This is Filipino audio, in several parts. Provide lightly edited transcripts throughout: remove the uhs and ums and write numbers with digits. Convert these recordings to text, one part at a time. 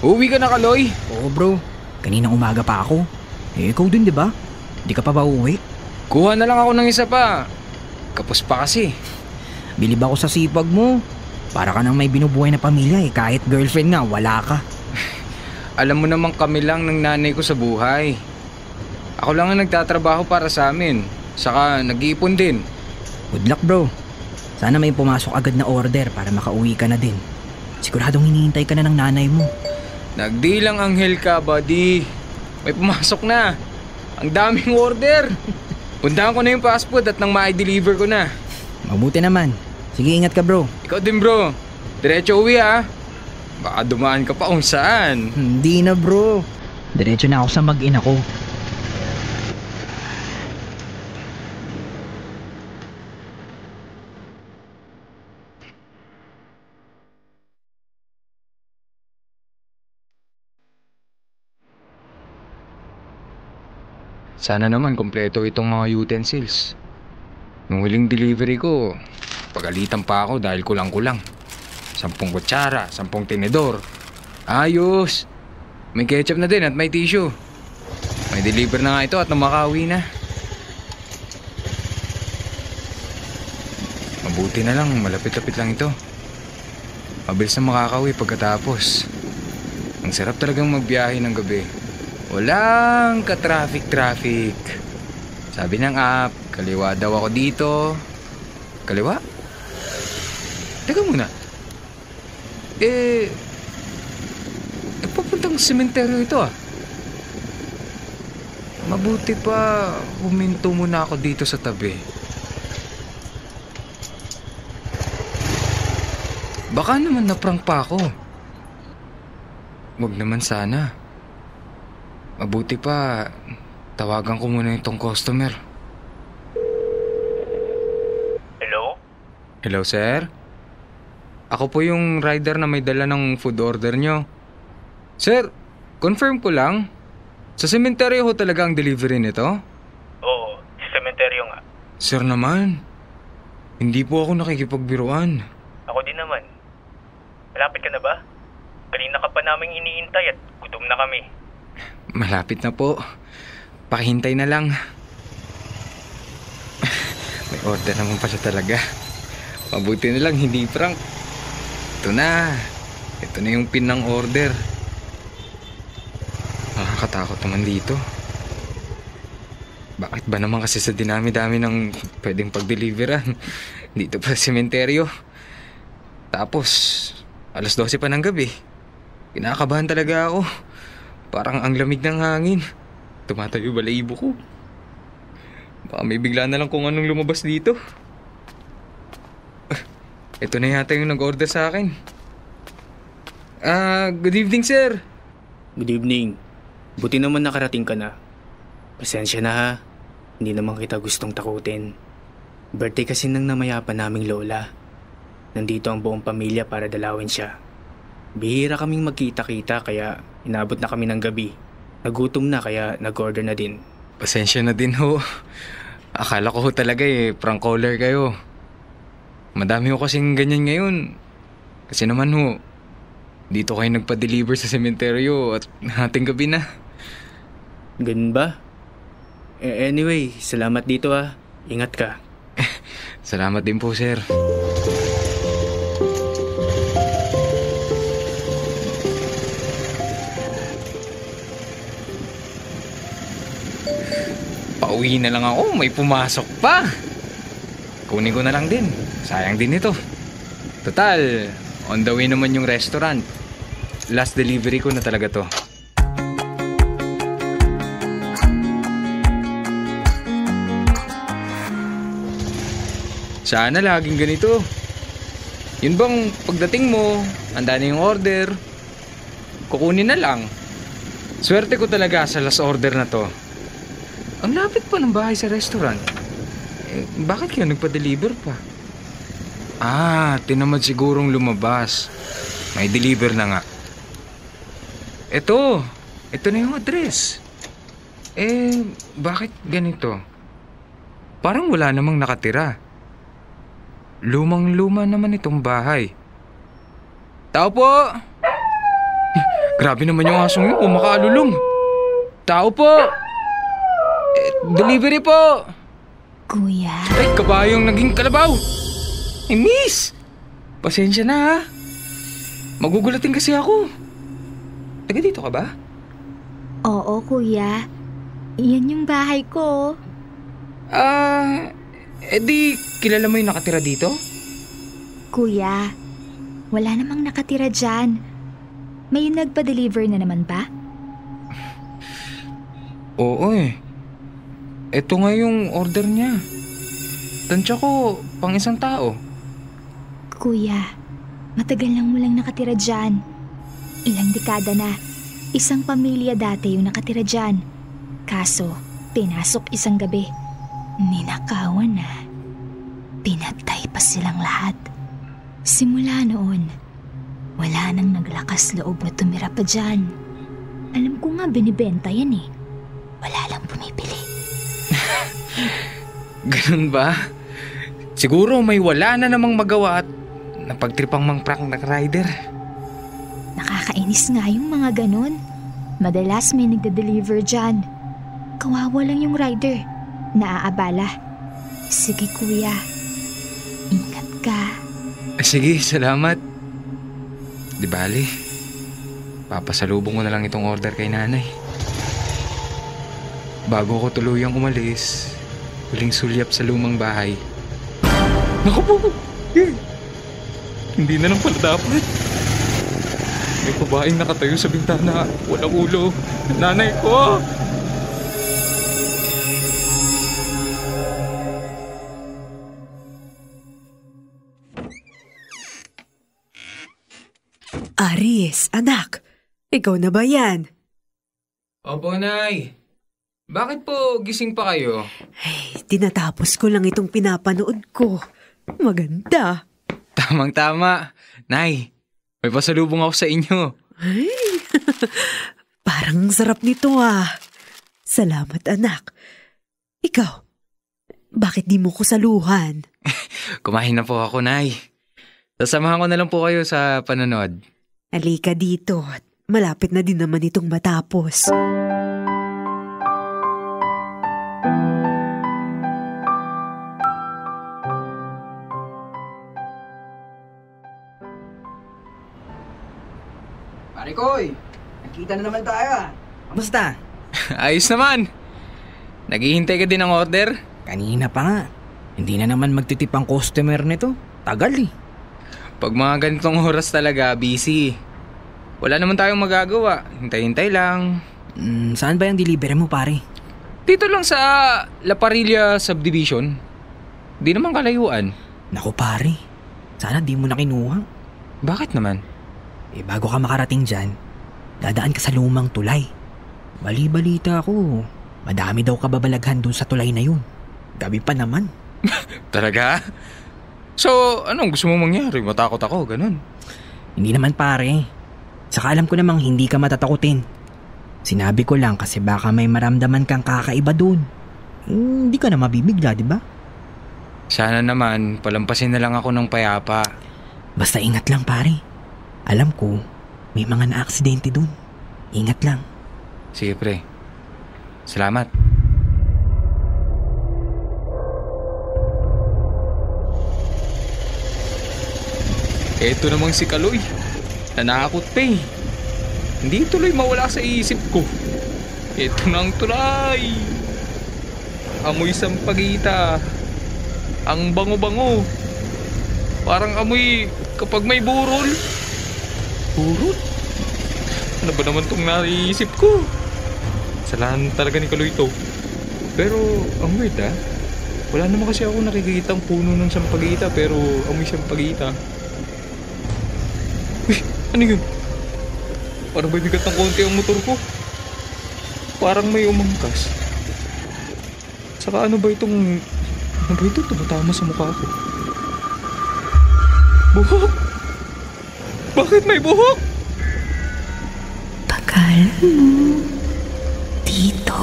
Uuwi ka na, Kaloy? Oo bro, kaninang umaga pa ako. Ikaw din 'di ba? Di ka pa ba uuwi? Kuha na lang ako ng isa pa. Kapos pa kasi. Bilib ako sa sipag mo. Para ka nang may binubuhay na pamilya kahit girlfriend nga wala ka. Alam mo naman kami lang ng nanay ko sa buhay. Ako lang ang nagtatrabaho para sa amin. Saka nag-iipon din. Good luck bro. Sana may pumasok agad na order para makauwi ka na din. Siguradong hinihintay ka na ng nanay mo. Nagdilang anghel ka, buddy. May pumasok na. Ang daming order. Puntahan ko na yung fast food at nang ma-deliver ko na. Mabuti naman. Sige, ingat ka bro. Ikaw din bro. Diretso uwi ha. Baka dumaan ka pa kung saan. Hindi na bro. Diretso na ako sa mag-ina ko. Sana naman kompleto itong mga utensils. Nung huling delivery ko, pagalitan pa ako dahil kulang-kulang. 10 kutsara, 10 tinidor. Ayos! May ketchup na din at may tissue. May deliver na nga ito at makauwi na. Mabuti na lang, malapit-lapit lang ito. Mabilis na makakauwi pagkatapos. Ang sarap talagang magbiyahe ng gabi. Walang ka-traffic. Sabi ng app, kaliwa daw ako dito. Kaliwa? Teka muna. Papuntang sementeryo ito ah. Mabuti pa huminto muna ako dito sa tabi. Baka naman naprank pa ako. Wag naman sana. Mabuti pa, tawagan ko muna itong customer. Hello? Hello, sir? Ako po yung rider na may dala ng food order nyo. Sir, confirm ko lang. Sa sementeryo ho talaga ang delivery nito? Oo, sa sementeryo nga. Sir naman, hindi po ako nakikipagbiruan. Ako din naman. Malapit ka na ba? Kanina ka pa naming iniintay at gutom na kami. Malapit na po. Pakihintay na lang. May order naman pala talaga. Mabuti na lang hindi prank. Ito na. Ito na yung pin ng order. Nakakatakot naman dito. Bakit ba naman kasi sa dinami-dami ng pwedeng pag-deliveran dito pa sa sementeryo? Tapos, 12:00 pa ng gabi. Kinakabahan talaga ako. Parang ang lamig ng hangin. Tumatayo balahibo ko. Baka may bigla na lang kung anong lumabas dito. Ito na yata yung nag-order sa akin. Good evening, sir. Good evening. Buti naman nakarating ka na. Pasensya na ha. Hindi naman kita gustong takutin. Birthday kasi ng namayapa naming lola. Nandito ang buong pamilya para dalawin siya. Bihira kaming magkita-kita kaya inabot na kami ng gabi. Nagutom na kaya nag-order na din. Pasensya na din ho. Akala ko ho talaga prank caller kayo. Madami ho kasing ganyan ngayon. Kasi naman ho, dito kayo nagpa-deliver sa sementeryo at hating gabi na. Ganun ba? Anyway, salamat dito ha. Ingat ka. Salamat din po, sir. Pauwi na lang ako, may pumasok pa. Kunin ko na lang din. Sayang din ito. Total, on the way naman yung restaurant. Last delivery ko na talaga to. Sana laging ganito. Yun bang pagdating mo, handa na yung order, kukunin na lang. Swerte ko talaga sa last order na to. Ang lapit pa ng bahay sa restaurant. Bakit kayo nagpa-deliver pa? Tinamad sigurong lumabas. May deliver na nga. Ito na yung address. Bakit ganito? Parang wala namang nakatira. Lumang-luma naman itong bahay. Tao po! Grabe naman yung asong yun, kumakaalulong. Tao po! Delivery po! Kuya, Ay, kabayong naging kalabaw! Eh, miss! Pasensya na ha. Magugulatin kasi ako. Taga dito ka ba? oo kuya. Iyan yung bahay ko. Di kilala mo yung nakatira dito? Kuya, wala namang nakatira dyan. May nagpa-deliver na naman ba? Oo eh. Ito nga yung order niya. Tansya ko, pang isang tao. Kuya, matagal lang mo lang nakatira dyan. Ilang dekada na. Isang pamilya dati yung nakatira dyan. Kaso, pinasok isang gabi. Ninakawan na. Pinatay pa silang lahat. Simula noon, wala nang naglakas loob na tumira pa dyan. Alam ko nga binibenta yan eh. Wala lang bumibili. Ganun ba? Siguro may wala na namang magawa at napagtripang mang prank na rider. Nakakainis nga yung mga ganun. Madalas may nagde-deliver dyan. Kawawa lang yung rider. Naaabala. Sige kuya. Ingat ka. Sige, salamat. Di bali. Papasalubong ko na lang itong order kay nanay. Bago ko tuluyang umalis, huling sulyap sa lumang bahay. Naku po! Hindi na lang pala dapat. May babaeng nakatayo sa bintana, walang ulo. Nanay ko! Aris, anak. Ikaw na ba yan? Opo, Nay. Bakit po gising pa kayo? Ay, tinatapos ko lang itong pinapanood ko. Maganda. Tamang-tama. Nay, may pasalubong ako sa inyo. Ay, parang sarap nito ah. Salamat anak. Ikaw, bakit di mo ko saluhan? Kumain na po ako, Nay. Sasamahan ko na lang po kayo sa panonood. Halika dito at malapit na din naman itong matapos. Pare Koy, nakita na naman tayo ah. Kamusta? Ayos naman. Naghihintay ka din ng order? Kanina pa nga. Hindi na naman magtitip ang customer nito. Tagal eh. Pag mga ganitong oras talaga, busy. Wala naman tayong magagawa. Hintay-hintay lang. Saan ba yung delivery mo pare? Dito lang sa La Parilla Subdivision. Di naman kalayuan. Naku pare, sana di mo na kinuha. Bakit naman? Bago ka makarating dyan, dadaan ka sa lumang tulay. Bali-balita ako, madami daw kababalaghan dun sa tulay na yun. Gabi pa naman. Talaga? So, anong gusto mong mangyari? Matakot ako, ganun. Hindi naman pare. Saka alam ko namang hindi ka matatakutin. Sinabi ko lang kasi baka may maramdaman kang kakaiba dun. Hindi ka na mabibigla, di ba? Sana naman, palampasin na lang ako ng payapa. Basta ingat lang pare. Alam ko, may mga na-aksidente dun. Ingat lang. Sige pre. Salamat. Eto namang si Kaloy. Nanakot pa eh. Hindi tuloy mawala sa isip ko. Eto na ang tulay. Amoy sampagita. Ang bango-bango. Parang amoy kapag may burol. Burol? Ano ba naman itong naiisip ko? Salahan talaga ni Kaloy to. Pero ang weird ah. Wala naman kasi ako nakikita ang puno ng sampagita pero amoy sampagita. Uy, ano yun? Parang may bigat ng konti ang motor ko. Parang may umangkas. Saka ano ba itong... Ano ba ito? Tumatama sa mukha ko. Buhok! Bakit may buhok? Tagal mo dito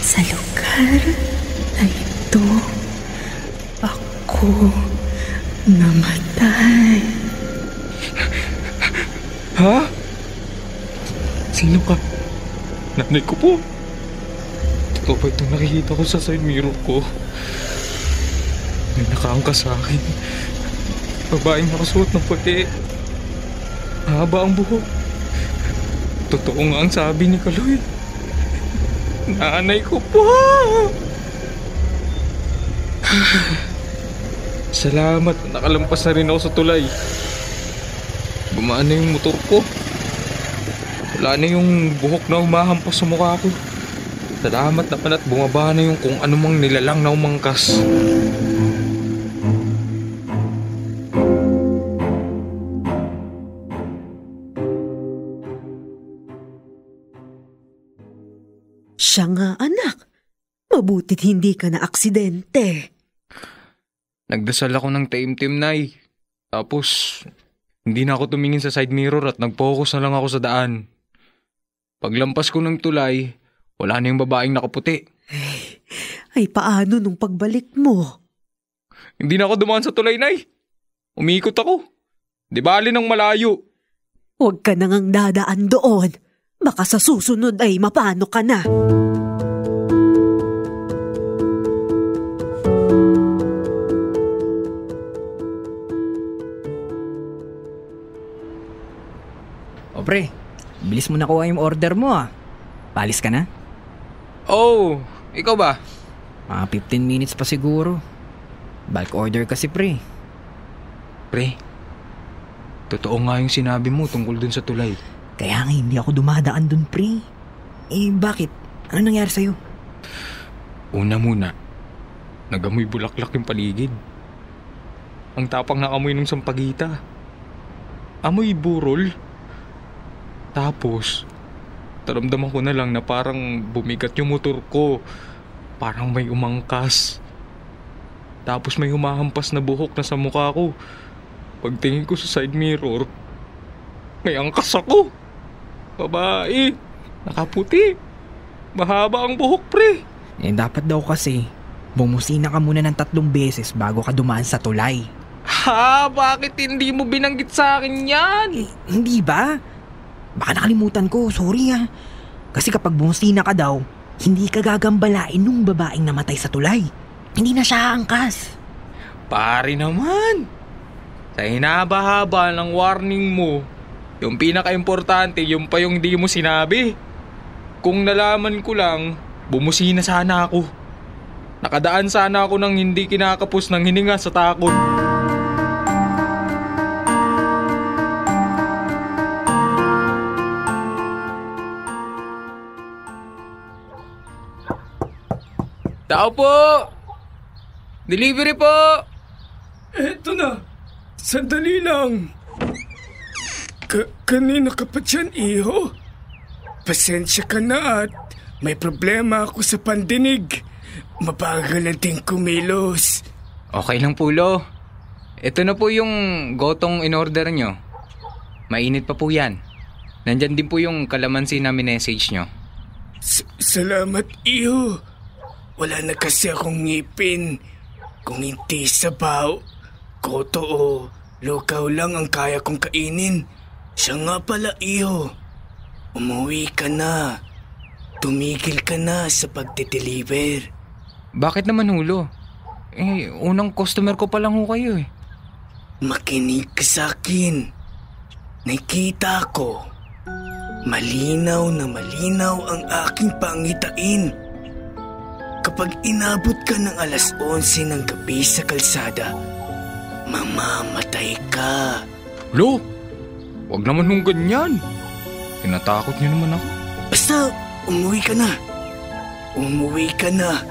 sa lugar na ito. Ako namatay. Ha? Sino ka? Nanay ko po. Totoo ba itong nakikita ko sa side mirror ko? May nakaangkas sa akin. Babaeng nakasuot ng puti. Mahaba ang buhok. Totoo nga ang sabi ni Kaloy. Nanay ko po! Salamat, nakalampas na rin ako sa tulay. Gumaan na yung motor ko. Wala na yung buhok na humahampas sa mukha ko. Salamat naman at bumaba na yung kung anumang nilalang na umangkas. Siya nga, anak. Mabutit hindi ka na aksidente. Nagdasal ako ng taimtim, Nay. Tapos, hindi na ako tumingin sa side mirror at nag-focus na lang ako sa daan. Paglampas ko ng tulay, wala na yung babaeng nakaputi. Ay, paano nung pagbalik mo? Hindi na ako dumaan sa tulay, Nay. Umiikot ako. Di bali ng malayo. Huwag ka nang dadaan doon. Baka sa susunod ay mapano ka na. O pre, bilis mo nakuha yung order mo ah. Palis ka na? Oh, ikaw ba? Mga 15 minutes pa siguro. Bulk order kasi pre. Pre, totoo nga yung sinabi mo tungkol dun sa tulay. Kaya nga hindi ako dumadaan dun pre. Eh bakit? Ano nangyari sa'yo? Una muna, nagamoy bulaklak yung paligid. Ang tapang na amoy ng sampagita. Amoy burol. Tapos, taramdaman ko na lang na parang bumigat yung motor ko. Parang may umangkas. Tapos may humahampas na buhok na sa mukha ko. Pagtingin ko sa side mirror, may angkas ako. Babae, nakaputi. Mahaba ang buhok, pre. Eh dapat daw kasi, bumusina ka muna ng 3 beses bago ka dumaan sa tulay. Ha? Bakit hindi mo binanggit sa akin yan? Eh, hindi ba? Baka nakalimutan ko, sorry ha. Kasi kapag bumusina ka daw, hindi ka gagambalain nung babaeng namatay sa tulay. Hindi na siya angkas. Pare naman. Sa hinaba-haba ng warning mo, yung pinaka-importante, yung pa yung di mo sinabi. Kung nalaman ko lang, bumusina sana ako. Nakadaan sana ako ng hindi kinakapos ng hininga sa takot. Tao po! Delivery po! Eto na. Sandali lang. Kanina ka pa dyan, iho? Pasensya ka na at may problema ako sa pandinig. Mabagal ang ting kumilos. Okay lang po, Lo. Ito na po yung gotong in-order nyo. Mainit pa po yan. Nandyan din po yung kalamansi na minessage nyo. Salamat, iho. Wala na kasi akong ngipin. Kung hindi sabaw, goto o lukaw lang ang kaya kong kainin. Siya nga pala, iho. Umuwi ka na. Tumigil ka na sa pagdideliver. Bakit naman, Hulo? Eh, unang customer ko pa lang ho kayo eh. Makinig ka sa akin. Nakita ko. Malinaw na malinaw ang aking pangitain. Kapag inabot ka ng 11:00 ng gabi sa kalsada, mamamatay ka. Lo, wag naman nung ganyan. Tinatakot niyo naman ako. Basta umuwi ka na. Umuwi ka na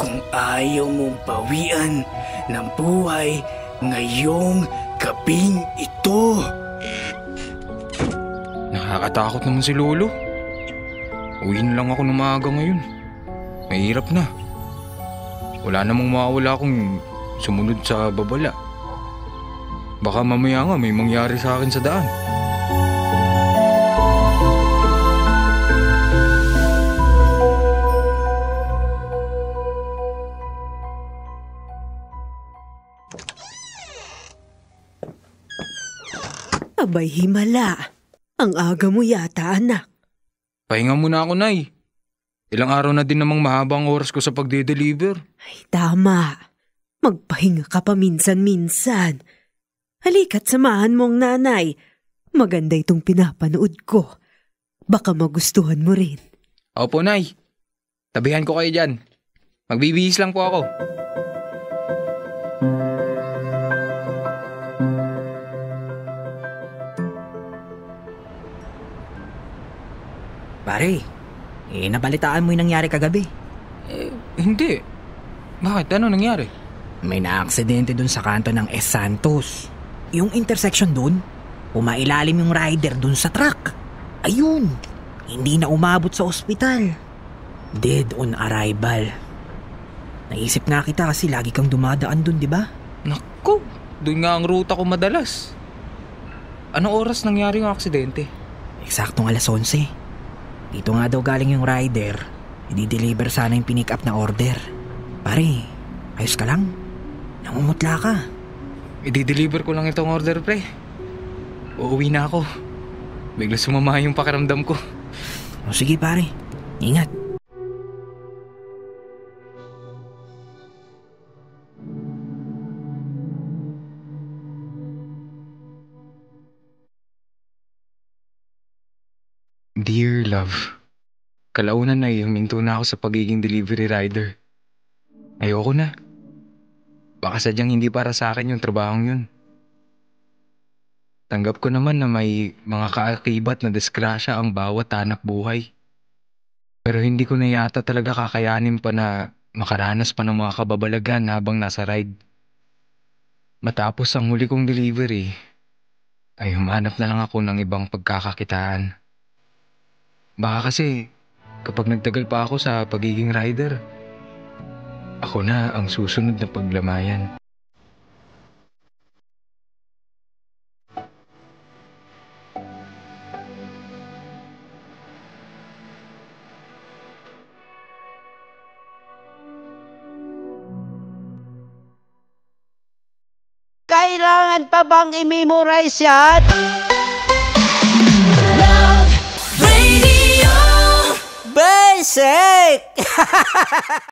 kung ayaw mong bawian ng buhay ngayong gabing ito. Nakakatakot naman si Lolo. Uwi na lang ako ng maaga ngayon. Mahirap na. Wala namang mawawala kung sumunod sa babala. Baka mamaya nga may mangyari sa akin sa daan. Abay himala. Ang aga mo yata, anak. Pahinga muna ako, Nay. Ilang araw na din namang mahabang oras ko sa pagde-deliver. Ay, tama. Magpahinga ka pa minsan-minsan. Halika't samahan mo ang nanay. Maganda itong pinapanood ko. Baka magustuhan mo rin. Opo, Nay. Tabihan ko kayo dyan. Magbibihis lang po ako. Pare, nabalitaan mo yung nangyari kagabi. Hindi. Bakit? Ano nangyari? May naaksidente dun sa kanto ng S. Santos. Yung intersection dun, umailalim yung rider dun sa truck. Ayun, hindi na umabot sa ospital. Dead on arrival. Naisip nga kita kasi lagi kang dumadaan dun, di ba? Naku, doon nga ang ruta ko madalas. Anong oras nangyari yung aksidente? Eksaktong 11:00. Dito nga daw galing yung rider. I-deliver sana yung pinick up na order. Pare, ayos ka lang? Namumutla ka. I-deliver ko lang itong order, pre. Uuwi na ako. Bigla sumama yung pakiramdam ko. O sige pare, ingat. Dear love, kalaunan na huminto na ako sa pagiging delivery rider. Ayoko na. Baka sadyang hindi para sa akin yung trabahong yun. Tanggap ko naman na may mga kaakibat na disgrasya ang bawat anak buhay. Pero hindi ko na yata talaga kakayanin pa na makaranas pa ng mga kababalagan habang nasa ride. Matapos ang huli kong delivery, ay humanap na lang ako ng ibang pagkakakitaan. Baka kasi kapag nagtagal pa ako sa pagiging rider, ako na ang susunod na paglamayan. Kailangan pa bang i-memorize yan? Basic!